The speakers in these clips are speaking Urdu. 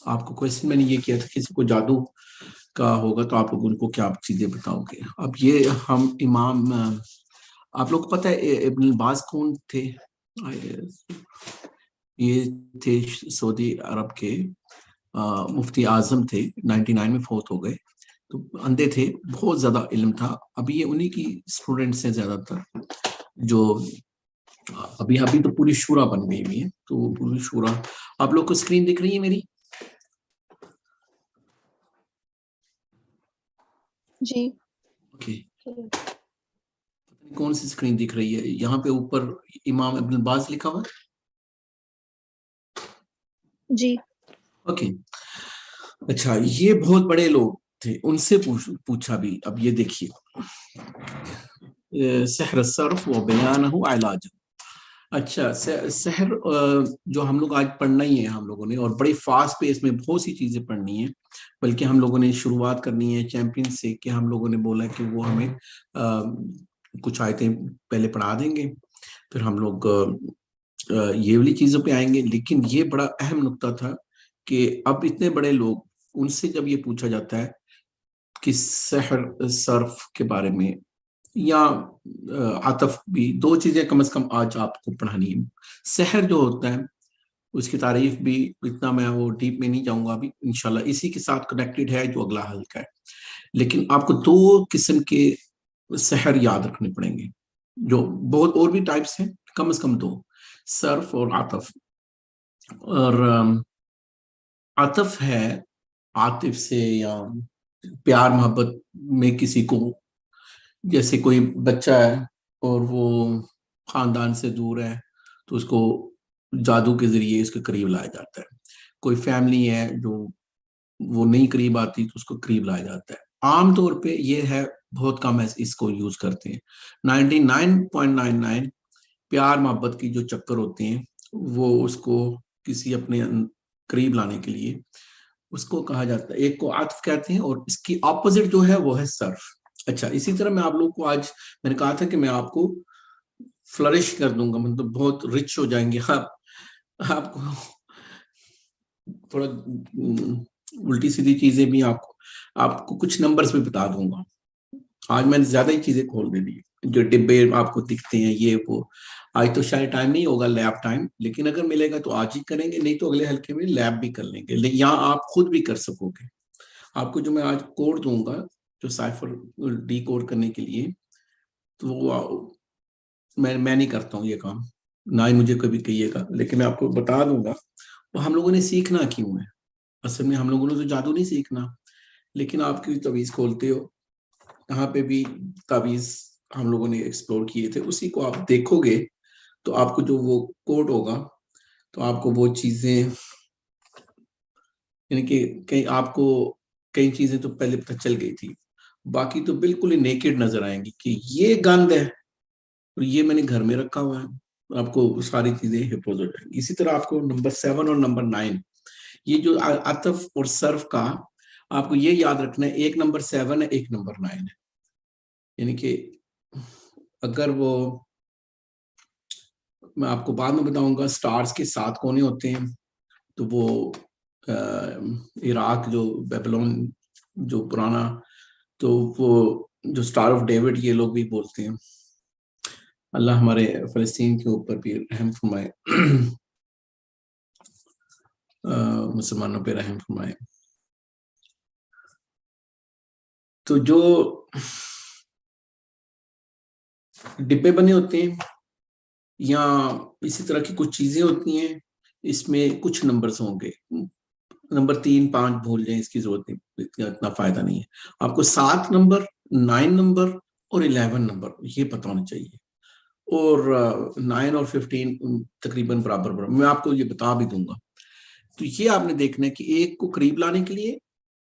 آپ کو کوشچن میں نے یہ کیا تھا کسی کو جادو کا ہوگا تو آپ لوگ ان کو کیا چیزیں بتاؤ گے. اب یہ ہم امام آپ لوگ کو پتہ ہے ابن الباز کون تھے؟ یہ تھے سعودی عرب کے مفتی اعظم تھے، 99 میں فوت ہو گئے. تو اندھے تھے، بہت زیادہ علم تھا. ابھی یہ انہی کی اسٹوڈنٹس ہیں زیادہ تر، جو ابھی تو پوری شورا بن گئی ہوئی ہے. تو پوری شورا آپ لوگ کو اسکرین دکھ رہی ہے میری؟ جی اوکے، کون سی اسکرین دکھ رہی ہے؟ یہاں پہ اوپر امام ابن الباز لکھا ہوا. جی اوکے اچھا، یہ بہت بڑے لوگ تھے، ان سے پوچھا بھی. اب یہ دیکھیے، سحر الصرف و بیانہ علاج. اچھا سحر جو ہم لوگ آج پڑھنا ہی ہے ہم لوگوں نے، اور بڑی فاسٹ پیس میں بہت سی چیزیں پڑھنی ہیں. بلکہ ہم لوگوں نے شروعات کرنی ہے چیمپئن سے، کہ ہم لوگوں نے بولا کہ وہ ہمیں کچھ آیتیں پہلے پڑھا دیں گے، پھر ہم لوگ یہ والی چیزوں پہ آئیں گے. لیکن یہ بڑا اہم نقطہ تھا کہ اب اتنے بڑے لوگ، ان سے جب یہ پوچھا جاتا ہے کہ سحر صرف کے بارے میں یا عطف بھی، دو چیزیں کم از کم آج آپ کو پڑھانی ہے. سحر جو ہوتا ہے اس کی تعریف بھی اتنا میں وہ ڈیپ میں نہیں جاؤں گا ابھی، انشاءاللہ اسی کے ساتھ کنیکٹڈ ہے جو اگلا حلقہ ہے. لیکن آپ کو دو قسم کے سحر یاد رکھنے پڑیں گے، جو بہت اور بھی ٹائپس ہیں، کم از کم دو، صرف اور عطف. اور عطف ہے عاطف سے یا پیار محبت میں کسی کو، جیسے کوئی بچہ ہے اور وہ خاندان سے دور ہے تو اس کو جادو کے ذریعے اس کے قریب لایا جاتا ہے. کوئی فیملی ہے جو وہ نہیں قریب آتی تو اس کو قریب لایا جاتا ہے. عام طور پہ یہ ہے، بہت کم ہے اس کو یوز کرتے ہیں. 99.99 پیار محبت کی جو چکر ہوتے ہیں وہ اس کو کسی اپنے قریب لانے کے لیے اس کو کہا جاتا ہے. ایک کو عطف کہتے ہیں اور اس کی اپوزٹ جو ہے وہ ہے صرف. اچھا، اسی طرح میں آپ لوگ کو آج میں نے کہا تھا کہ میں آپ کو فلرش کر دوں گا، مطلب بہت رچ ہو جائیں گے آپ کو تھوڑا الٹی سیدھی چیزیں بھی آپ کو کچھ نمبرز بھی بتا دوں گا. آج میں نے زیادہ ہی چیزیں کھول دے دی، جو ڈبے آپ کو دکھتے ہیں یہ وہ. آج تو شاید ٹائم نہیں ہوگا لیب ٹائم، لیکن اگر ملے گا تو آج ہی کریں گے، نہیں تو اگلے حلقے میں لیب بھی کر لیں گے. لیکن یہاں آپ خود بھی کر سکو گے. آپ کو جو میں آج کوڈ دوں گا جو سائفر ڈی کوڈ کرنے کے لیے، تو وہ میں نہیں کرتا ہوں یہ کام، نہ ہی مجھے کبھی کہیے گا، لیکن میں آپ کو بتا دوں گا. وہ ہم لوگوں نے سیکھنا کیوں ہے؟ اصل میں ہم لوگوں نے تو جادو نہیں سیکھنا، لیکن آپ کی تعویذ کھولتے ہو، یہاں پہ بھی تعویذ ہم لوگوں نے ایکسپلور کیے تھے، اسی کو آپ دیکھو گے تو آپ کو جو وہ کوڈ ہوگا تو آپ کو وہ چیزیں، یعنی کہ آپ کو کئی چیزیں تو پہلے پتہ چل گئی تھی، باقی تو بالکل ہی نیکڈ نظر آئیں گی کہ یہ گند ہے اور یہ میں نے گھر میں رکھا ہوا ہے. آپ کو ساری چیزیں حفظ ہو جائیں گی. اسی طرح آپ کو نمبر 7 اور نمبر 9، یہ جو عطف اور صرف کا آپ کو یہ یاد رکھنا ہے، ایک نمبر 7 ہے، ایک نمبر 9 ہے. یعنی کہ اگر وہ، میں آپ کو بعد میں بتاؤں گا، سٹارز کے 7 کونے ہوتے ہیں، تو وہ عراق جو بیبلون جو پرانا، تو وہ جو سٹار آف ڈیوڈ یہ لوگ بھی بولتے ہیں. اللہ ہمارے فلسطین کے اوپر بھی رحم فرمائے، مسلمانوں پہ رحم فرمائے. تو جو ڈبے بنے ہوتے ہیں یا اسی طرح کی کچھ چیزیں ہوتی ہیں، اس میں کچھ نمبرز ہوں گے. نمبر 3 5 بھول جائیں، اس کی ضرورت نہیں، اتنا فائدہ نہیں ہے. آپ کو 7 نمبر، 9 نمبر اور 11 نمبر یہ پتہ ہونا چاہیے، اور 9 اور 15 تقریباً برابر. میں آپ کو یہ بتا بھی دوں گا. تو یہ آپ نے دیکھنا ہے کہ ایک کو قریب لانے کے لیے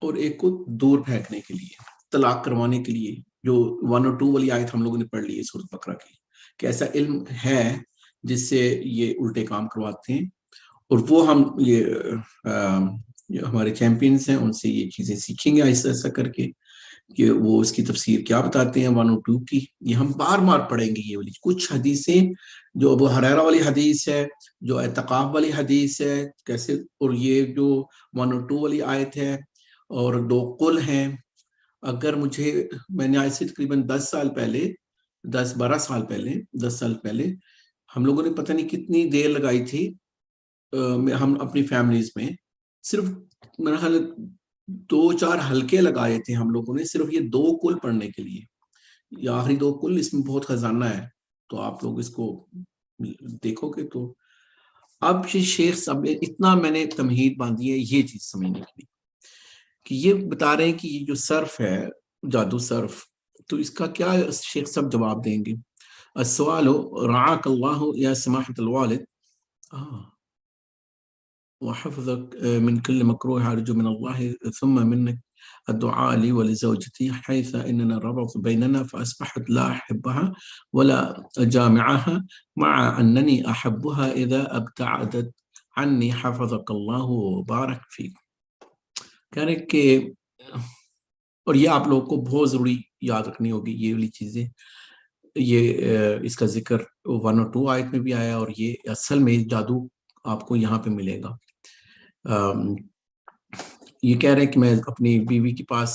اور ایک کو دور پھینکنے کے لیے، طلاق کروانے کے لیے، جو 1 اور 2 والی آیت ہم لوگوں نے پڑھ لی ہے سورۃ بقرہ کی، کہ ایسا علم ہے جس سے یہ الٹے کام کرواتے ہیں. اور وہ ہم یہ ہمارے چیمپئنز ہیں، ان سے یہ چیزیں سیکھیں گے ایسا ایسا کر کے. کہ وہ اس کی تفسیر کیا بتاتے ہیں 102 کی. یہ ہم بار بار پڑھیں گے. یہ والی کچھ حدیثیں جو ابو ہریرہ والی حدیث ہے، جو اعتقاف والی حدیث ہے کیسے، اور یہ جو 102 والی آیت ہے، اور 2 قل ہیں. اگر میں نے آج سے تقریباً 10 سال پہلے، 10-12 سال پہلے، 10 سال پہلے ہم لوگوں نے پتہ نہیں کتنی دیر لگائی تھی ہم اپنی فیملیز میں، صرف میرا خیال 2-4 حلقے لگائے تھے ہم لوگوں نے صرف یہ 2 قل پڑھنے کے لیے. یہ آخری 2 قل، اس میں بہت خزانہ ہے، تو آپ لوگ اس کو دیکھو گے تو. اب یہ شیخ صاحب نے اتنا میں نے تمہید باندھی ہے یہ چیز سمجھنے کے لیے کہ یہ بتا رہے ہیں کہ یہ جو صرف ہے، جادو صرف، تو اس کا کیا شیخ صاحب جواب دیں گے. السؤال رعاك الله يا سماحة الوالد وحفظك من كل مكروه أرجو من الله ثم منك الدعاء لي ولزوجتي حيث إننا ربط بيننا فأصبحت لا أحبها ولا أجامعها مع أنني أحبها إذا ابتعدت عني حفظك الله وبارك فيك. کہہ رہے کہ، اور یہ آپ لوگوں کو بہت ضروری یاد رکھنی ہوگی یہ والی چیزیں. یہ اس کا ذکر 102 آیت میں بھی آیا، اور یہ اصل میں جادو آپ کو یہاں پہ ملے گا. یہ کہہ رہے ہیں کہ میں اپنی بیوی کے پاس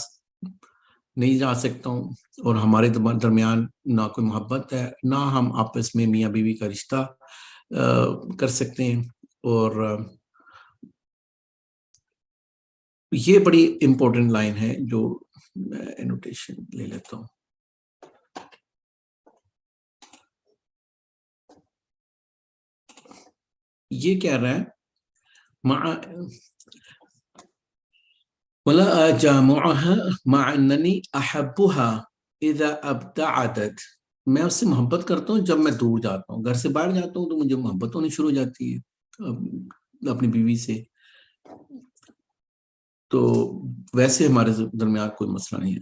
نہیں جا سکتا ہوں، اور ہمارے درمیان نہ کوئی محبت ہے، نہ ہم آپس میں میاں بیوی کا رشتہ کر سکتے ہیں. اور یہ بڑی امپورٹنٹ لائن ہے جو میں انوٹیشن لے لیتا ہوں. یہ کہہ رہا ہے وَلَا أَجَامُعَهَا مَعَ أَنَّنِي أَحَبُّهَا إِذَا أَبْتَعَدَتْ، میں اس سے محبت کرتا ہوں جب میں دور جاتا ہوں، گھر سے باہر جاتا ہوں تو مجھے محبت ہونی شروع ہو جاتی ہے اپنی بیوی سے. تو ویسے ہمارے درمیان کوئی مسئلہ نہیں ہے.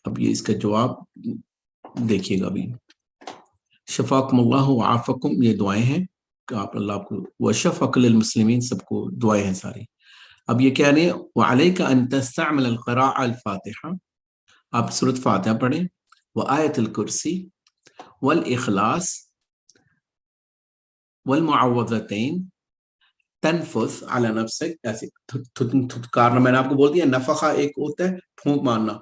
اب یہ اس کا جواب دیکھیے گا بھی. شفاکم اللہ وعافکم، یہ دعائیں ہیں کہ آپ اللہ کو، وشفق للمسلمین، سب کو دعائیں ہیں ساری. اب یہ کہہ رہے ہیں وعلیک ان تستعمل القراء الفاتحہ، آپ سورۃ فاتحہ پڑھیں، وآیت الکرسی والاخلاص والمعوذتین، تنفس علی نفسک، ایسے تھتکارنا. میں نے آپ کو بول دیا نفخہ ایک ہوتا ہے پھونک مارنا،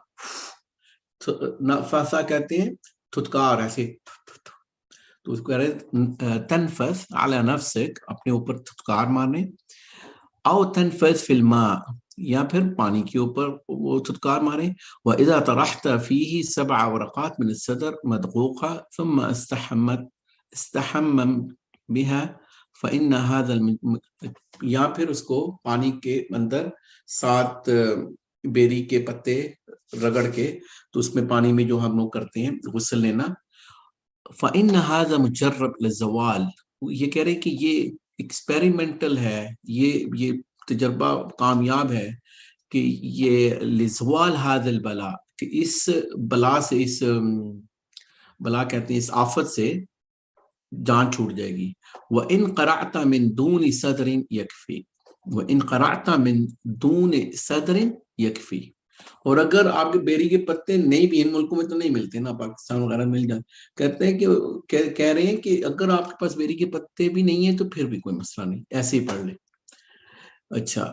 نفسہ کہتے ہیں تھتکار ایسے. تو اس کو کہہ رہے تنفس علی نفسک، اپنے اوپر تھتکار مارنے. او تنفس فی الماء، یا پھر پانی کے اوپر وہ تھتکار مارے. وَإِذَا طَرَحْتَ فِيهِ 7 ورقات من الصدر مدقوقة ثم استحمم بها فإن هذا یا پھر اس کو پانی کے اندر 7 بیری کے پتے رگڑ کے، تو اس میں پانی میں جو ہم لوگ کرتے ہیں غسل لینا. فإن هذا مجرب للزوال، یہ کہہ رہے کہ یہ ایکسپیریمنٹل ہے، یہ تجربہ کامیاب ہے کہ یہ لزوال هذا البلاء، کہ اس بلا سے، اس بلا کہتے ہیں اس آفت سے جان چھوٹ جائے گی. وَإِن قَرَعْتَ مِن دُونِ صَدْرٍ يَكْفِي، وَإِن قَرَعْتَ مِن دُونِ صَدْرٍ يَكْفِي، اور اگر آپ کے بیری کے پتے نہیں بھی، ان ملکوں میں تو نہیں ملتے نا، پاکستان وغیرہ مل جاتے، کہتے ہیں کہ کہہ رہے ہیں کہ اگر آپ کے پاس بیری کے پتے بھی نہیں ہیں تو پھر بھی کوئی مسئلہ نہیں، ایسے ہی پڑھ لیں. اچھا،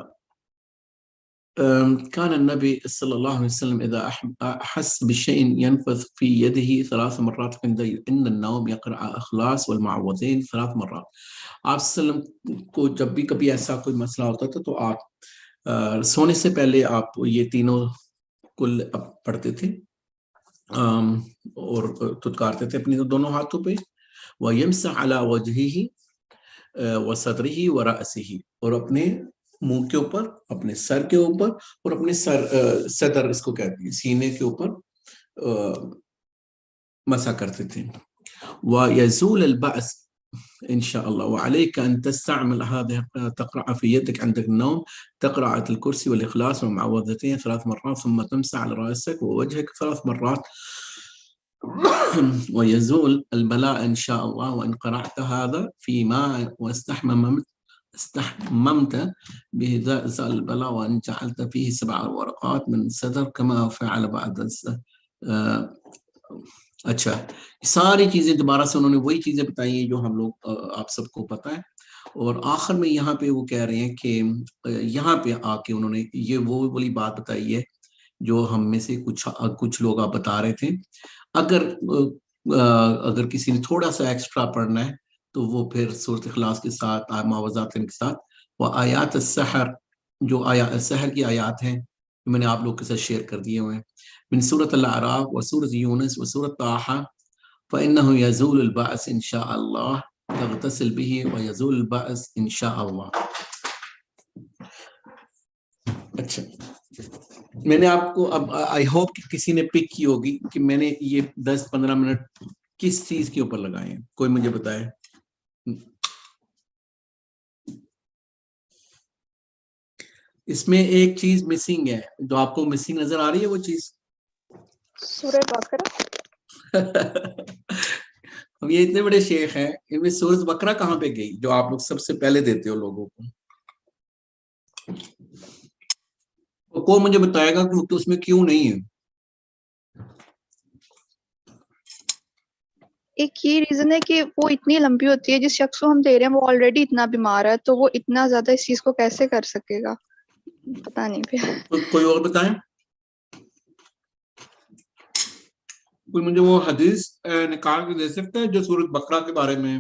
كان النبي صلى الله عليه وسلم إذا أحس بشيء ينفث في يده 3 مرات عند النوم يقرأ اخلاص والمعوذين 3 مرات. آپ صلی اللہ علیہ وسلم کو جب بھی کبھی ایسا کوئی مسئلہ ہوتا تھا تو آپ سونے سے پہلے آپ یہ تینوں کل پڑھتے تھے اور تھتکارتے تھے اپنی دونوں ہاتھوں پہ. وَيَمْسَحْ عَلَى وَجْهِهِ وَصَدْرِهِ وَرَأْسِهِ، اور اپنے منہ کے اوپر، اپنے سر کے اوپر، اور اپنے صدر اس کو کہتے ہیں سینے کے اوپر مسح کرتے تھے. وَيَزُولَ الْبَأْسِ إن شاء الله. وعليك أن تستعمل هذه، تقرأ في يدك عند النوم، تقرأ آية الكرسي والإخلاص والمعوذتين 3 مرات، ثم تمسح على رأسك ووجهك 3 مرات، ويزول البلاء إن شاء الله. وإن قرأت هذا في ماء واستحممت استحممت بذا البلاء وأن جعلت فيه 7 ورقات من صدر كما فعل بعد اچھا ساری چیزیں دوبارہ سے انہوں نے وہی چیزیں بتائی ہیں جو ہم لوگ آپ سب کو پتہ ہے. اور آخر میں یہاں پہ وہ کہہ رہے ہیں کہ یہاں پہ آ کے انہوں نے یہ وہ والی بات بتائی ہے جو ہم میں سے کچھ لوگ آپ بتا رہے تھے. اگر کسی نے تھوڑا سا ایکسٹرا پڑھنا ہے تو وہ پھر سورۃ اخلاص کے ساتھ معوذات کے ساتھ وہ آیات السحر جو سحر کی آیات ہیں میں نے آپ لوگ کے ساتھ شیئر کر دیے ہوئے ہیں من سورۃ الاعراف و سورۃ یونس و سورۃ طٰہٰ فإنه يزول البأس إن شاء الله تغتسل به ويزول البأس إن شاء الله. اچھا میں نے آپ کو اب آئی ہوپ کہ کسی نے پک کی ہوگی کہ میں نے یہ 10-15 منٹ کس چیز کے اوپر لگائے ہیں. کوئی مجھے بتائے. اس میں ایک چیز مسنگ ہے جو آپ کو مسنگ نظر آ رہی ہے. وہ چیز سورہ بقرہ. اب یہ اتنے بڑے شیخ ہیں ان میں سورۃ بقرہ کہاں پہ گئی جو آپ لوگ سب سے پہلے دیتے ہو لوگوں کو. کوئی مجھے بتائے گا کہ اس میں کیوں نہیں ہے. ایک یہ ریزن ہے کہ وہ اتنی لمبی ہوتی ہے. جس شخص کو ہم دے رہے ہیں وہ آلریڈی اتنا بیمار ہے تو وہ اتنا زیادہ اس چیز کو کیسے کر سکے گا پتہ نہیں. پھر کوئی اور بتائیں. کوئی مجھے وہ حدیث نکال کے دے سکتا ہے جو سورۃ بقرہ کے بارے میں.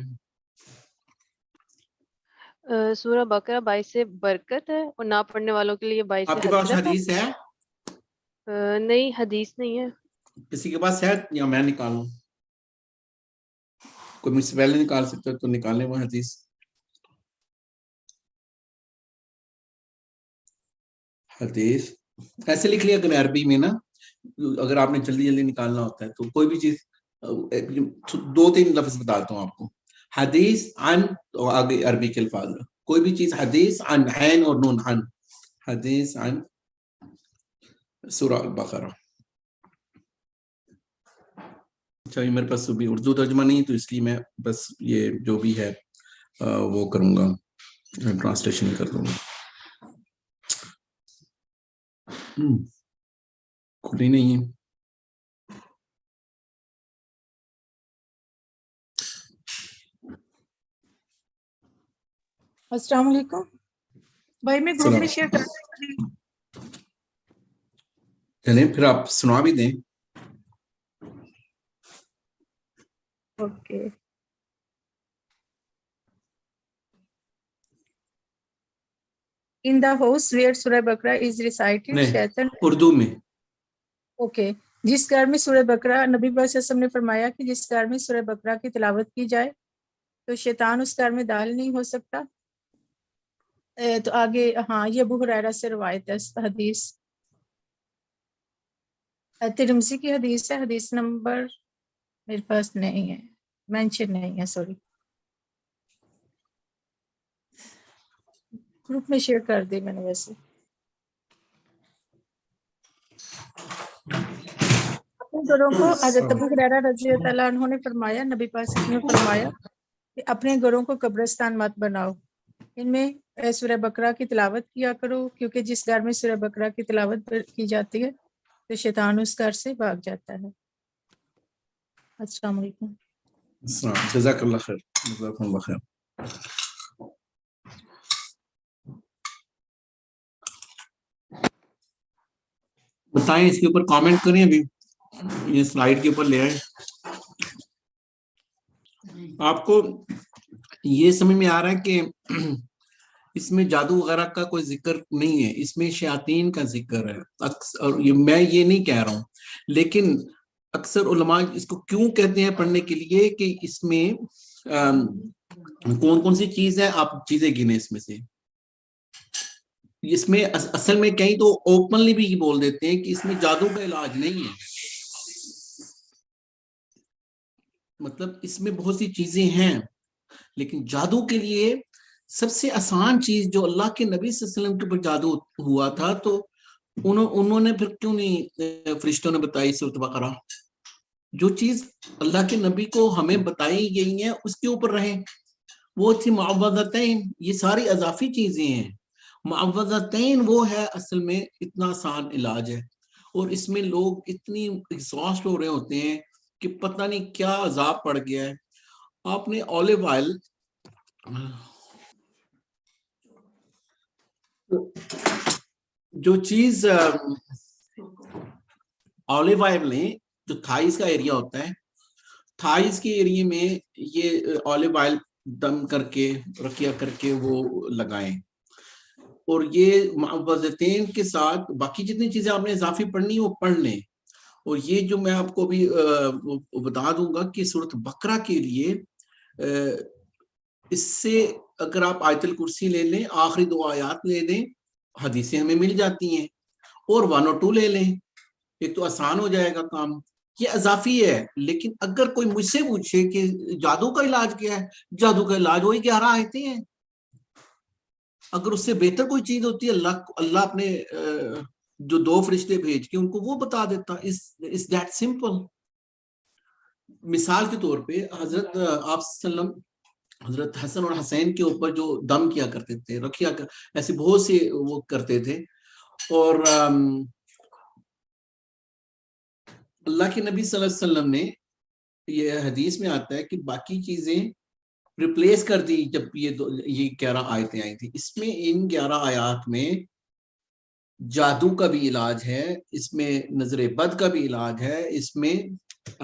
سورہ بقرہ باعث برکت ہے اور نہ پڑھنے والوں کے لیے باعث آپ کے پاس حسرت حدیث ہے؟ نہیں حدیث نہیں ہے. کسی کے پاس ہے یا میں نکالوں؟ کوئی مجھ سے پہلے نکال سکتا ہے تو نکالیں وہ حدیث. حدیث ایسے لکھ لیا اگر عربی میں نا اگر آپ نے جلدی جلدی نکالنا ہوتا ہے تو کوئی بھی چیز 2-3 لفظ بتاتا ہوں آپ کو. حدیث عن تو آگے عربی کے الفاظ کوئی بھی چیز حدیث عن عین اور نون عن. حدیث عن سورہ البقرہ. اچھا یہ میرے پاس بھی اردو ترجمہ نہیں تو اس لیے میں بس یہ جو بھی ہے وہ کروں گا ٹرانسلیشن کر دوں گا. کھلی نہیں ہے. السلام علیکم بھائی میں گروپ میں شیئر کر رہی ہوں. چلیں پھر آپ سنا بھی دیں. Okay in the house where Surah Baqarah is recited shaitan Urdu میں. اوکے جس گھر میں سورہ بقرہ نبی صلی اللہ علیہ وسلم نے فرمایا کہ جس گھر میں سورہ بقرہ کی تلاوت کی جائے تو شیطان اس گھر میں داخل نہیں ہو سکتا. تو آگے ہاں یہ ابو ہریرہ سے روایت ہے حدیث. ترمذی کی حدیث ہے. حدیث نمبر میرے پاس نہیں ہے مینشن نہیں ہے سوری. گروپ میں شیئر کر دی میں نے ویسے. اپنے گھروں کو حضرت ابو ہریرہ رضی اللہ عنہ نے فرمایا نبی پاک صلی اللہ علیہ وسلم نے فرمایا کہ اپنے گھروں کو قبرستان مت بناؤ. ان میں سورہ بقرہ کی تلاوت کیا کرو کیونکہ جس گھر میں سورہ بقرہ کی تلاوت کی جاتی ہے تو شیطان اس گھر سے بھاگ جاتا ہے. السلام علیکم. جزاک اللہ خیر. جزاک اللہ خیر. بتائیں اس کے اوپر کامنٹ کریں. ابھی یہ سلائیڈ کے اوپر لے آئیں. آپ کو یہ سمجھ میں آ رہا ہے کہ اس میں جادو وغیرہ کا کوئی ذکر نہیں ہے. اس میں شیاطین کا ذکر ہے. میں یہ نہیں کہہ رہا ہوں لیکن اکثر علماء اس کو کیوں کہتے ہیں پڑھنے کے لیے کہ اس میں کون کون سی چیز ہے. آپ چیزیں گنے اس میں سے. اس میں اصل میں کہیں تو اوپنلی بھی بول دیتے ہیں کہ اس میں جادو کا علاج نہیں ہے. مطلب اس میں بہت سی چیزیں ہیں لیکن جادو کے لیے سب سے آسان چیز جو اللہ کے نبی صلی اللہ علیہ وسلم کے اوپر جادو ہوا تھا تو انہوں نے پھر کیوں نہیں فرشتوں نے بتائی سورۃ بقرہ. جو چیز اللہ کے نبی کو ہمیں بتائی گئی ہے اس کے اوپر رہیں. وہ تھی معوذتین. یہ ساری اضافی چیزیں ہیں. معوذتین وہ ہے اصل میں اتنا آسان علاج ہے, اور اس میں لوگ اتنی ایگزاسٹ ہو رہے ہوتے ہیں کہ پتہ نہیں کیا عذاب پڑ گیا ہے. آپ نے اولیو آئل, جو چیز اولیو آئل لیں, جو تھائز کا ایریا ہوتا ہے, تھائز کے ایریا میں یہ اولیو آئل دم کر کے رکھیا کر کے وہ لگائیں, اور یہ معوذتین کے ساتھ باقی جتنی چیزیں آپ نے اضافی پڑھنی وہ پڑھ لیں. اور یہ جو میں آپ کو بھی بتا دوں گا کہ سورۃ بقرہ کے لیے اس سے اگر آپ آیت الکرسی لے لیں, آخری 2 آیات لے لیں, حدیثیں ہمیں مل جاتی ہیں, اور 1 اور 2 لے لیں, ایک تو آسان ہو جائے گا کام. یہ اضافی ہے. لیکن اگر کوئی مجھ سے پوچھے کہ جادو کا علاج کیا ہے, جادو کا علاج وہی 11 آیتیں ہیں. اگر اس سے بہتر کوئی چیز ہوتی ہے, اللہ اپنے جو 2 فرشتے بھیج کے ان کو وہ بتا دیتا. is that simple. مثال کے طور پہ حضرت آپ صلی اللہ علیہ وسلم حضرت حسن اور حسین کے اوپر جو دم کیا کرتے تھے, رکھیا ایسے بہت سے وہ کرتے تھے, اور اللہ کے نبی صلی اللہ علیہ وسلم نے, یہ حدیث میں آتا ہے کہ باقی چیزیں ریپلیس کر دی جب یہ 11 آیتیں آئی تھی. اس میں ان 11 آیات میں جادو کا بھی علاج ہے, اس میں نظر بد کا بھی علاج ہے, اس میں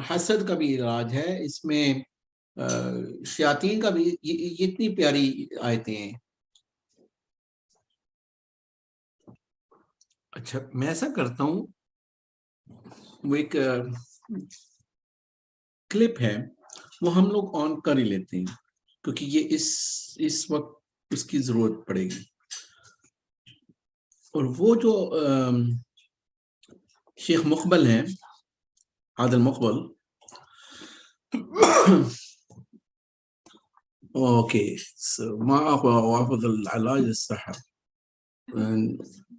حسد کا بھی علاج ہے, اس میں شیاطین کا بھی. یہ اتنی پیاری آیتیں ہیں. اچھا میں ایسا کرتا ہوں, وہ ایک کلپ ہے وہ ہم لوگ آن کر ہی لیتے ہیں, کیونکہ یہ اس وقت اس کی ضرورت پڑے گی. اور وہ جو شیخ مقبل ہیں, عادل مقبل, اوکے, ما وافض العلاج السحر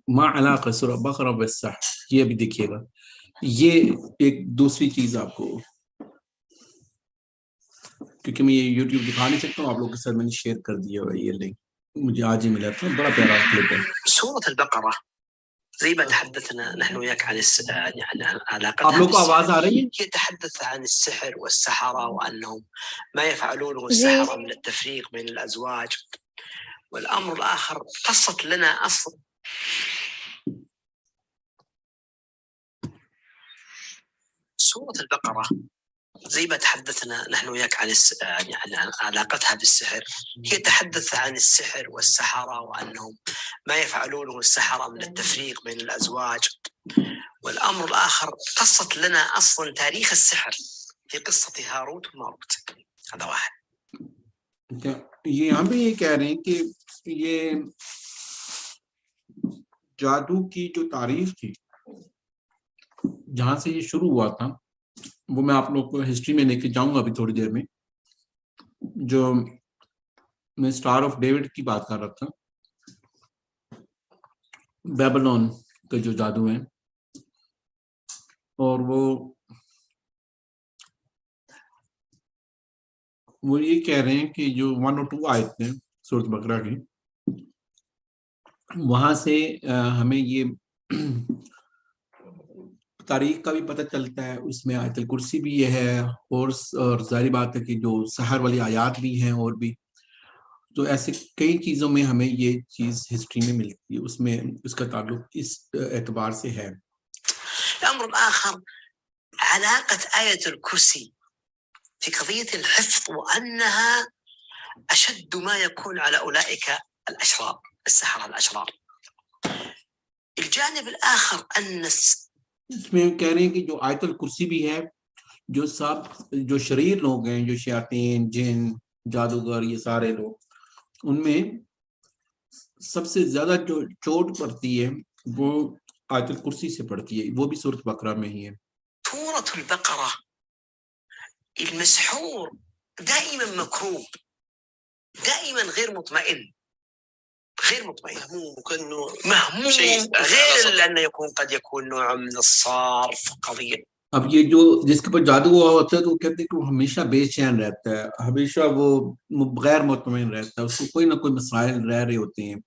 ما علاقہ سورہ بقرہ بالسحر. یہ بھی دیکھیے گا, یہ ایک دوسری چیز آپ کو, کیونکہ میں یہ یوٹیوب دکھا نہیں سکتا ہوں, آپ لوگوں کے ساتھ میں نے شیئر کر دیا ہے. یہ لنک مجھے آج ہی ملا تھا, بڑا پیارا کلپ ہے. سورة البقرة زي ما تحدثنا نحن وياك عن عن علاقتها آپ لوگ کو آواز آ رہی ہے؟ يتحدث عن السحر والسحرة وأنهم ما يفعلونه السحرة من التفريق بين الأزواج. والأمر الآخر قصت لنا أصل سورة البقرة زي ما تحدثنا نحن وياك عن عن علاقتها بالسحر. هي تحدث عن السحر والسحرة وأنهم ما يفعلونه السحرة من التفريق بين الأزواج. والأمر الآخر قصت لنا أصلا تاريخ السحر في قصة هاروت وماروت. هذا واحد. یہ ہم بھی یہ کہہ رہے ہیں کہ یہ جادو کی جو تاریخ تھی, جہاں سے یہ شروع ہوا تھا, وہ میں آپ لوگ کو ہسٹری میں لے کے جاؤں گا ابھی تھوڑی دیر میں. جو میں اسٹار آف ڈیوڈ کی بات کر رہا تھا, بیبلون کا جو جادو ہے, اور وہ یہ کہہ رہے ہیں کہ جو 1 اور 2 آیت ہیں سورۃ بقرہ کی, وہاں سے ہمیں یہ تاریخ کا بھی پتہ چلتا ہے. اس میں آیت الکرسی بھی یہ ہے, اور ظاہری بات ہے کہ جو سحر والی آیات بھی ہیں, اور بھی تو ایسے کئی چیزوں میں ہمیں یہ چیز ہسٹری میں ملتی ہے. اس میں اس کا تعلق اس اعتبار سے ہے. الأمر الآخر علاقة آية الكرسي في قضية الحفظ وأنها أشد ما يكون على أولئك الأشرار السحرة الأشرار. الجانب الآخر أن اس میں کہہ رہے ہیں کہ جو آیت الکرسی بھی ہے, جو شریر لوگ ہیں, جو شیاطین, جن, جادوگر, یہ سارے لوگ, ان میں سب سے زیادہ جو چوٹ پڑتی ہے وہ آیت الکرسی سے پڑتی ہے. وہ بھی سورۃ بقرہ میں ہی ہے. سورة البقرة المسحور دائما مكروب, دائما غير مطمئن, مهموم غير لأنه يكون قد يكون نوع من الصرف قضية. اب یہ جو جس کے اوپر جادو ہوا ہوتا ہے تو وہ کہتے ہیں کہ وہ ہمیشہ بے چین رہتا ہے, ہمیشہ وہ غیر مطمئن رہتا ہے, اس کو کوئی نہ کوئی مسائل رہ رہے ہوتے ہیں.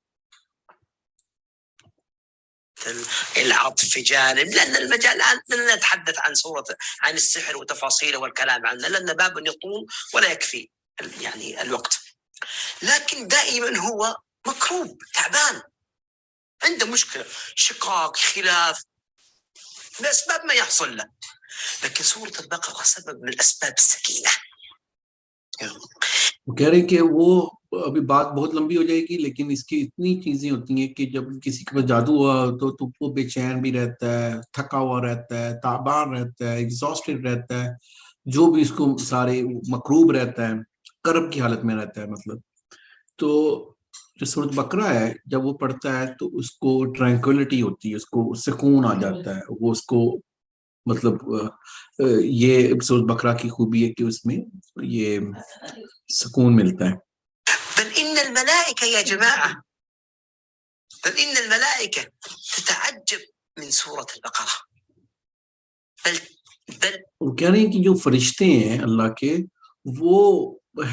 العطف في جانب, لأن المجال الآن لن نتحدث عن السحر وتفاصيله والكلام عنه لأن باب يطول ولا يكفي يعني الوقت, لكن دائما هو مكروب تعبان عنده مشكلة شقاق خلاف لأسباب ما يحصل له, لكن سورة البقرة سبب من أسباب السكينة. وہ کہہ رہے ہیں کہ وہ ابھی بات بہت لمبی ہو جائے گی, لیکن اس کی اتنی چیزیں ہوتی ہیں کہ جب کسی کے پاس جادو ہوا تو وہ بے چین بھی رہتا ہے, تھکا ہوا رہتا ہے, تعبان رہتا ہے, ایگزاسٹڈ رہتا ہے, جو بھی اس کو سارے مکروب رہتا ہے, کرب کی حالت میں رہتا ہے مطلب. تو جو سورۃ بقرہ ہے جب وہ پڑھتا ہے تو اس کو ٹرینکولیٹی ہوتی ہے, اس کو سکون آ جاتا ہے, وہ اس کو مطلب یہ سورۃ بقرہ کی خوبی ہے کہ اس میں یہ سکون ملتا ہے. بل إن الملائكة يا جماعة, بل إن الملائكة تتعجب من سورة البقرة. بل وہ کہہ رہے ہیں کہ جو فرشتے ہیں اللہ کے وہ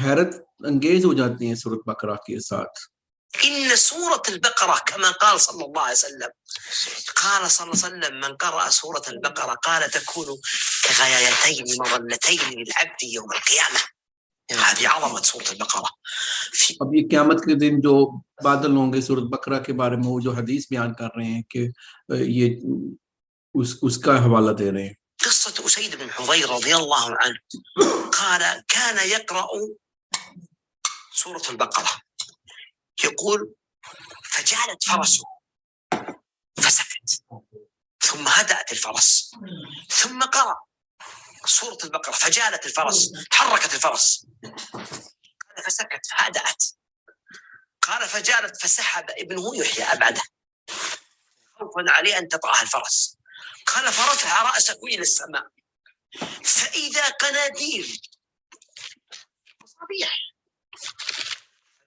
حیرت انگیز ہو جاتے ہیں سورۃ بقرہ کے ساتھ. إن سورة البقرة كما قال صلى الله عليه وسلم, قال صلى الله عليه وسلم من قرأ سورة البقرة قال تكون كغايتين مظلتين للعبد يوم القيامة. هذه عظمة سورة البقرة. اب یہ قیامت کے دن جو بادل ہوں گے سورۃ بقرہ کے بارے میں وہ جو حدیث بیان کر رہے ہیں کہ یہ اس کا حوالہ دے رہے ہیں. قصة أسيد بن حضير رضي الله عنه قال كان يقرأ سورة البقرة يقول فجعلت فرسه فسكت ثم هدأت الفرس ثم قرأ سورة البقرة فجالت الفرس تحركت الفرس قال فسكت فهدأت قال فجالت فسحب ابنه يحيى أبعده خوفا عليه أن تطأها الفرس قال فرفع رأسه إلى السماء فإذا قناديل صبيح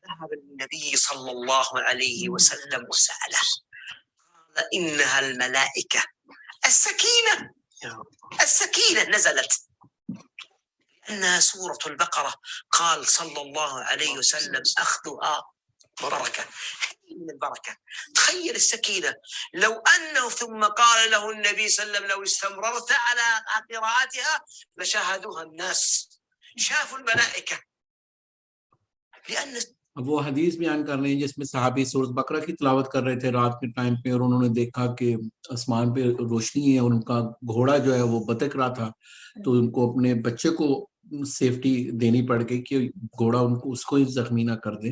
ذهب النبي صلى الله عليه وسلم وسأله قال إنها الملائكة السكينة نزلت لأنها سورة البقرة قال صلى الله عليه وسلم أخذها بركة من البركة. تخيل السكينة لو أنه ثم قال له النبي صلى الله عليه وسلم لو استمررت على قراءتها لشاهدوها الناس شافوا الملائكة لأن وہ حدیث بیان کر رہے ہیں جس میں صحابی سورۃ بقرہ کی تلاوت کر رہے تھے رات کے ٹائم پہ اور انہوں نے دیکھا کہ آسمان پہ روشنی ہے اور ان کا گھوڑا جو ہے وہ بتک رہا تھا, تو ان کو اپنے بچے کو سیفٹی دینی پڑ گئی کہ گھوڑا ان کو اس کو ہی زخمی نہ کر دے.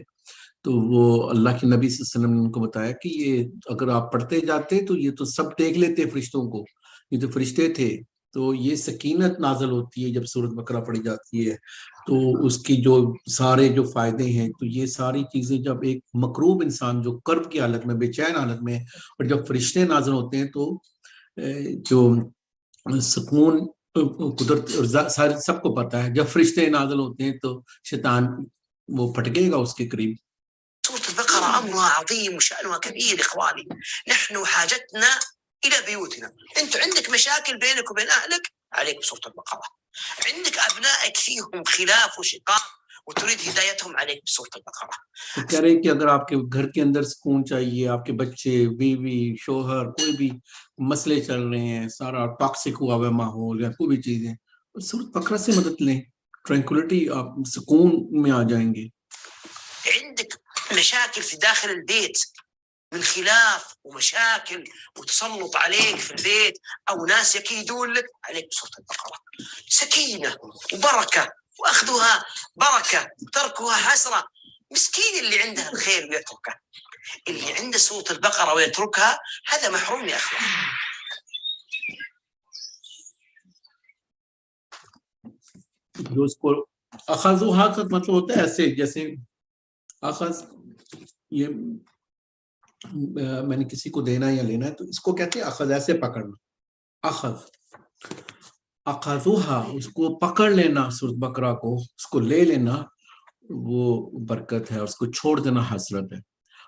تو وہ اللہ کے نبی صلی اللہ علیہ وسلم نے ان کو بتایا کہ یہ اگر آپ پڑھتے جاتے تو یہ تو سب دیکھ لیتے فرشتوں کو, یہ تو فرشتے تھے. تو یہ سکینت نازل ہوتی ہے جب سورۃ بقرہ پڑھی جاتی ہے تو اس کی جو سارے جو فائدے ہیں, تو یہ ساری چیزیں جب ایک مکروب انسان جو کرب کی حالت میں بے چین حالت میں اور جب فرشتے نازل ہوتے ہیں تو جو سکون قدرت اور سب کو پتہ ہے جب فرشتے نازل ہوتے ہیں تو شیطان وہ پھٹکے گا اس کے قریب. سورة البقرة أمرها عظيم وشأنها كبير إخواني. نحن حاجتنا إلى بيوتنا. أنت عندك مشاكل بينك وبين أهلك عليك بسورة البقرة. عندك أبنائك فيهم خلاف وشقاق وتريد هدايتهم عليك بسورة البقرة. تو کہہ رہے ہیں کہ اگر آپ کے گھر کے اندر سکون چاہیے, آپ کے بچے بیوی شوہر کوئی بھی مسئلے چل رہے ہیں, سارا ٹاکسک ہوا ہوا ماحول یا کوئی بھی چیزیں, سورۃ بقرہ سے مدد لیں, ٹرینکولیٹی آپ سکون میں آ جائیں گے. عندك مشاكل في داخل البيت من خلاف ومشاكل وتسلط عليك في البيت أو ناس يكيدون لك عليك بسورة البقرة. سكينة وبركة وأخذها بركة تركها حسرة. مسكين اللي عنده الخير ويتركه, اللي عنده سورة البقرة ويتركها هذا محروم يا أخوان. جو اس کو اخذوہا کا مطلب ہوتا ہے ایسے جیسے اخذ, یہ میں نے کسی کو دینا یا لینا ہے تو اس کو کہتے ہیں اخذ, ایسے پکڑنا. اخذوہا اس کو پکڑ لینا, سورۃ بقرہ کو اس کو لے لینا وہ برکت ہے, اس کو چھوڑ دینا حسرت ہے.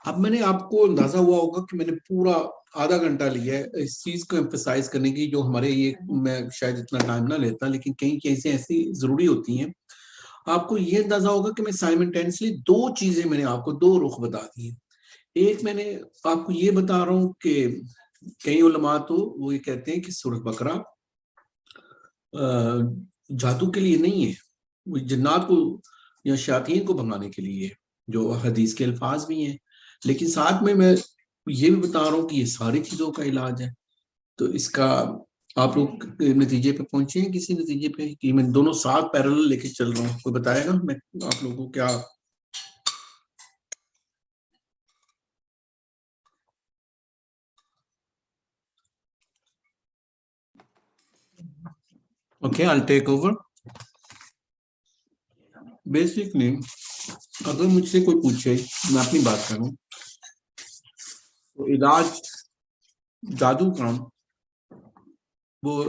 اب میں نے آپ کو اندازہ ہوا ہوگا کہ میں نے پورا آدھا گھنٹہ لیا ہے اس چیز کو ایمفسائز کرنے کی، جو ہمارے یہ میں شاید اتنا ٹائم نہ لیتا، لیکن کئی چیزیں ایسی ضروری ہوتی ہیں. آپ کو یہ اندازہ ہوگا کہ میں سائمنٹینسلی دو چیزیں میں نے آپ کو دو رخ بتا دی ہیں. ایک میں نے آپ کو یہ بتا رہا ہوں کہ کئی علماء تو وہ یہ کہتے ہیں کہ سورۃ بقرہ جادو کے لیے نہیں ہے، وہ جنات کو یا شیاطین کو بھگانے کے لیے، جو حدیث کے الفاظ بھی ہیں. لیکن ساتھ میں یہ بھی بتا رہا ہوں کہ یہ ساری چیزوں کا علاج ہے. تو اس کا آپ لوگ نتیجے پہ پہنچے ہیں، کسی نتیجے پہ کہ میں دونوں ساتھ پیرالل لے کے چل رہا ہوں؟ کوئی بتائے گا میں آپ لوگوں کو کیا؟ Okay, I'll take over. Basically اگر مجھ سے کوئی پوچھے، میں اپنی بات کروں تو علاج جادو کا وہ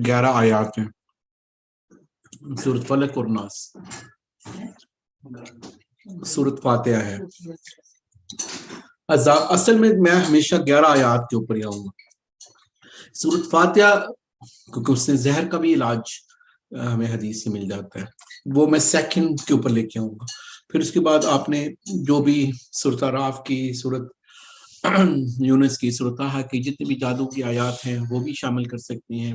11 آیات ہیں، سورۃ فلق اور ناس، سورۃ فاتحہ ہے. اصل میں ہمیشہ 11 آیات کے اوپر ہی آؤں گا. سورۃ فاتحہ کیونکہ اس سے زہر کا بھی علاج ہمیں حدیث سے مل جاتا ہے، وہ میں سیکنڈ کے اوپر لے کے آؤں گا. پھر اس کے بعد آپ نے جو بھی سورۃ اعراف کی، سورۃ یونس کی، سورۃ طٰہٰ کی جتنی بھی جادو کی آیات ہیں وہ بھی شامل کر سکتے ہیں.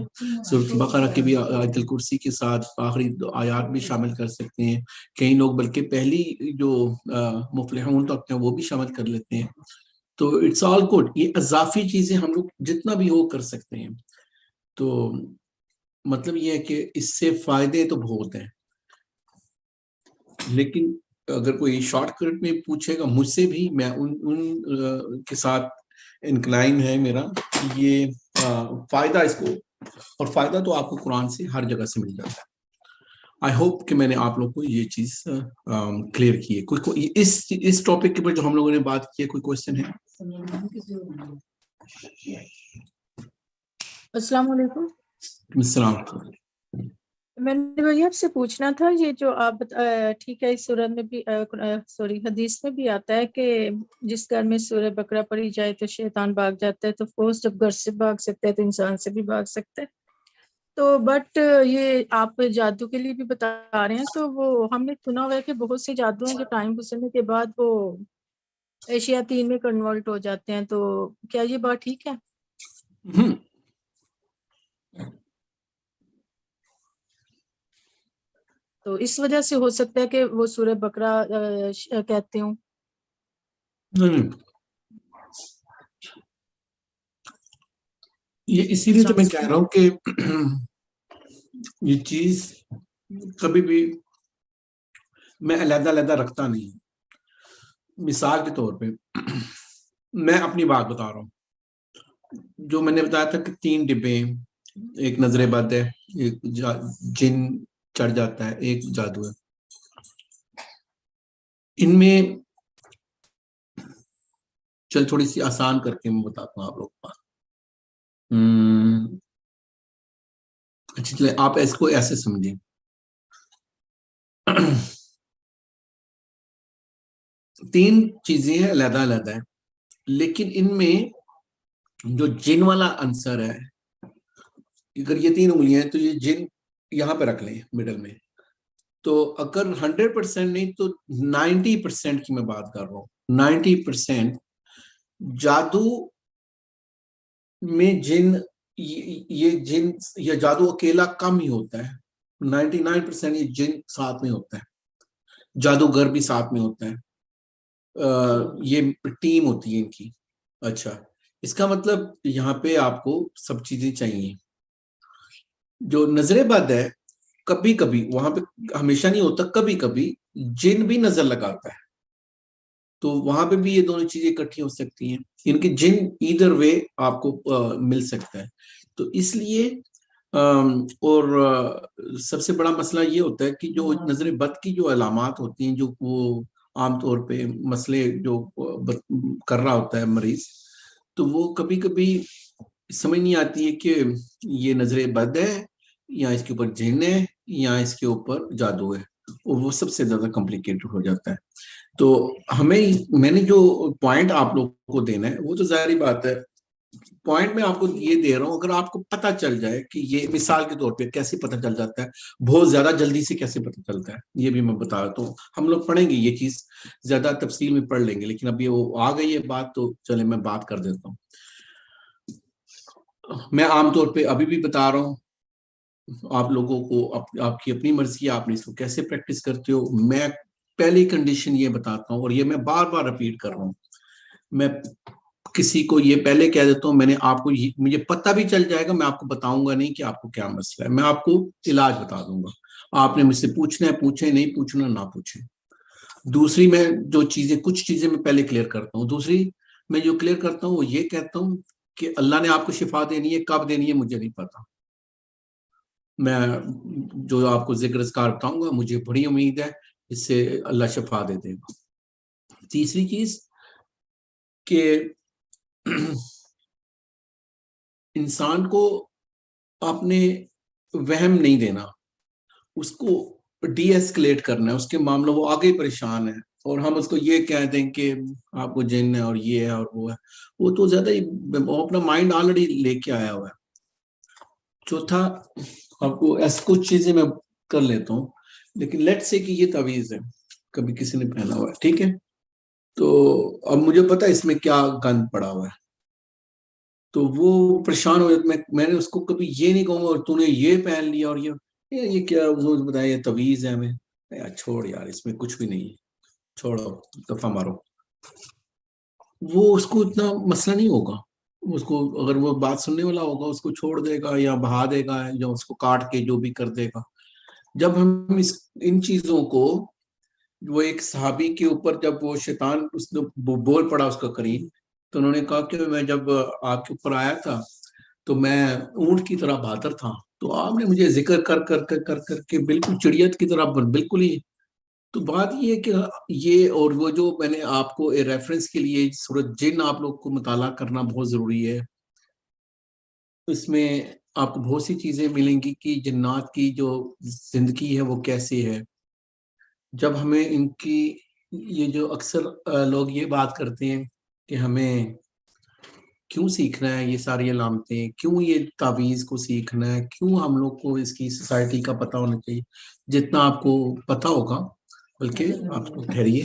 سورۃ بقرہ کی بھی آیت الکرسی کے ساتھ آخری آیات بھی شامل کر سکتے ہیں. کئی لوگ بلکہ پہلی جو مفلحون تک ہیں وہ بھی شامل کر لیتے ہیں. تو اٹس آل گڈ. یہ اضافی چیزیں ہم لوگ جتنا بھی ہو کر سکتے ہیں. تو مطلب یہ ہے کہ اس سے فائدے تو بہت ہیں، لیکن اگر کوئی شارٹ کٹ میں پوچھے گا مجھ سے بھی، میں ان کے ساتھ انکلائن ہے میرا. یہ فائدہ اس کو، اور فائدہ تو آپ کو قرآن سے ہر جگہ سے مل جاتا ہے. آئی ہوپ کہ میں نے آپ لوگ کو یہ چیز کلیئر کی ہے. اس ٹاپک کے اوپر جو ہم لوگوں نے بات کی ہے، کوئی کوشچن ہے؟ السلام علیکم. السلام. میں نے وہی آپ سے پوچھنا تھا، یہ جو آپ ٹھیک ہے، اس سورہ میں بھی حدیث میں بھی آتا ہے کہ جس گھر میں سورہ بقرہ پڑھی جائے تو شیطان بھاگ جاتا ہے، تو فورس جب گھر سے بھاگ سکتا ہے تو انسان سے بھی بھاگ سکتا ہے. تو بٹ یہ آپ جادو کے لیے بھی بتا رہے ہیں، تو وہ ہم نے سنا ہوا ہے کہ بہت سے جادو ہیں جو ٹائم گزرنے کے بعد وہ شیاطین میں کنورٹ ہو جاتے ہیں، تو کیا یہ بات ٹھیک ہے؟ تو اس وجہ سے ہو سکتا ہے کہ وہ سورہ بقرہ کہتے ہوں. نہیں، یہ اسی لیے تو میں کہہ رہا ہوں کہ یہ چیز کبھی بھی میں علیحدہ علیحدہ رکھتا نہیں. مثال کے طور پہ میں اپنی بات بتا رہا ہوں. جو میں نے بتایا تھا کہ 3 ڈبے، ایک نظر بد ہے، ایک جن چڑھ جاتا ہے، ایک جادو ہے. ان میں چل تھوڑی سی آسان کر کے میں بتاتا ہوں آپ لوگ کو. اچھا چلے آپ اس کو ایسے سمجھیں. تین چیزیں ہیں علیحدہ علیحدہ ہیں، لیکن ان میں جو جن والا عنصر ہے، اگر یہ 3 انگلیاں ہیں تو یہ جن یہاں پہ رکھ لیں مڈل میں. تو اگر 100% نہیں تو 90% کی میں بات کر رہا ہوں. 90% جادو میں جن، یہ جن یا جادو اکیلا کم ہی ہوتا ہے. 99% یہ جن ساتھ میں ہوتا ہے، جادوگر بھی ساتھ میں ہوتا ہے. یہ ٹیم ہوتی ہے ان کی. اچھا، اس کا مطلب یہاں پہ آپ کو سب چیزیں چاہیے. جو نظر بد ہے کبھی کبھی وہاں پہ ہمیشہ نہیں ہوتا، کبھی کبھی جن بھی نظر لگاتا ہے، تو وہاں پہ بھی یہ دونوں چیزیں اکٹھی ہو سکتی ہیں. ان کی جن ایدر وے آپ کو مل سکتا ہے. تو اس لیے اور سب سے بڑا مسئلہ یہ ہوتا ہے کہ جو نظر بد کی جو علامات ہوتی ہیں، جو وہ عام طور پہ مسئلے جو کر رہا ہوتا ہے مریض، تو وہ کبھی کبھی سمجھ نہیں آتی ہے کہ یہ نظر بد ہے یا اس کے اوپر جن ہے یا اس کے اوپر جادو ہے. اور وہ سب سے زیادہ کمپلیکیٹڈ ہو جاتا ہے. تو میں نے جو پوائنٹ آپ لوگوں کو دینا ہے وہ تو ظاہری بات ہے, پوائنٹ میں آپ کو یہ دے رہا ہوں, اگر آپ کو پتہ چل جائے کہ یہ مثال کے طور پہ کیسے پتہ چل جاتا ہے, بہت زیادہ جلدی سے کیسے پتہ چلتا ہے, یہ بھی میں بتا رہا ہوں. ہم لوگ پڑھیں گے یہ چیز زیادہ تفصیل میں پڑھ لیں گے, لیکن اب یہ وہ آ گئی ہے بات تو چلے میں بات کر دیتا ہوں. میں عام طور پہ ابھی بھی بتا رہا ہوں آپ لوگوں کو, آپ کی اپنی مرضی ہے آپ نے اس کو کیسے پریکٹس کرتے ہو. میں پہلی کنڈیشن یہ بتاتا ہوں, اور یہ میں بار بار رپیٹ کر رہا ہوں, میں کسی کو یہ پہلے کہہ دیتا ہوں, میں نے آپ کو مجھے پتہ بھی چل جائے گا, میں آپ کو بتاؤں گا نہیں کہ آپ کو کیا مسئلہ ہے, میں آپ کو علاج بتا دوں گا. آپ نے مجھ سے پوچھنا ہے پوچھیں, نہیں پوچھنا نہ پوچھیں. دوسری میں جو چیزیں کچھ چیزیں میں پہلے کلیئر کرتا ہوں. دوسری میں جو کلیئر کرتا ہوں وہ یہ کہتا ہوں کہ اللہ نے آپ کو شفا دینی ہے, کب دینی ہے مجھے نہیں پتا. میں جو آپ کو ذکر اذکار بتاؤں گا مجھے بڑی امید ہے اس سے اللہ شفا دے دے گا. تیسری چیز کہ انسان کو اپنے وہم نہیں دینا, اس کو ڈی ایسکلیٹ کرنا ہے. اس کے معاملہ وہ آگے پریشان ہے اور ہم اس کو یہ کہہ دیں کہ آپ کو جن ہے اور یہ ہے اور وہ ہے, وہ تو زیادہ ہی اپنا مائنڈ آلریڈی لے کے آیا ہوا ہے. چوتھا, آپ کو ایسی کچھ چیزیں میں کر لیتا ہوں, لیکن لیٹ سے کہ یہ تعویذ ہے, کبھی کسی نے پہنا ہوا ہے, ٹھیک ہے, تو اب مجھے پتا ہے اس میں کیا گند پڑا ہوا ہے, تو وہ پریشان ہو جاتا. میں نے اس کو کبھی یہ نہیں کہوں گا اور تو نے یہ پہن لیا اور یہ کیا بتایا, یہ تعویذ ہے ہمیں, یار چھوڑ یار اس میں کچھ بھی نہیں ہے, چھوڑو دفعہ مارو. وہ اس کو اتنا مسئلہ نہیں ہوگا, اس کو اگر وہ بات سننے والا ہوگا اس کو چھوڑ دے گا یا بہا دے گا یا اس کو کاٹ کے جو بھی کر دے گا. جب ہم ان چیزوں کو, وہ ایک صحابی کے اوپر جب وہ شیطان اس نے بول پڑا اس کا قرین, تو انہوں نے کہا کہ میں جب آپ کے اوپر آیا تھا تو میں اونٹ کی طرح بہادر تھا, تو آپ نے مجھے ذکر کر کر کر کر کر کے بالکل چڑیت کی طرح بالکل ہی. تو بات یہ ہے کہ یہ, اور وہ جو میں نے آپ کو ریفرنس کے لیے سورۃ جن آپ لوگ کو مطالعہ کرنا بہت ضروری ہے. اس میں آپ کو بہت سی چیزیں ملیں گی کہ جنات کی جو زندگی ہے وہ کیسی ہے. جب ہمیں ان کی یہ جو اکثر لوگ یہ بات کرتے ہیں کہ ہمیں کیوں سیکھنا ہے یہ ساری علامتیں, کیوں یہ تعویذ کو سیکھنا ہے, کیوں ہم لوگ کو اس کی سوسائٹی کا پتہ ہونا چاہیے. جتنا آپ کو پتہ ہوگا, بلکہ آپ کو ٹھہریے,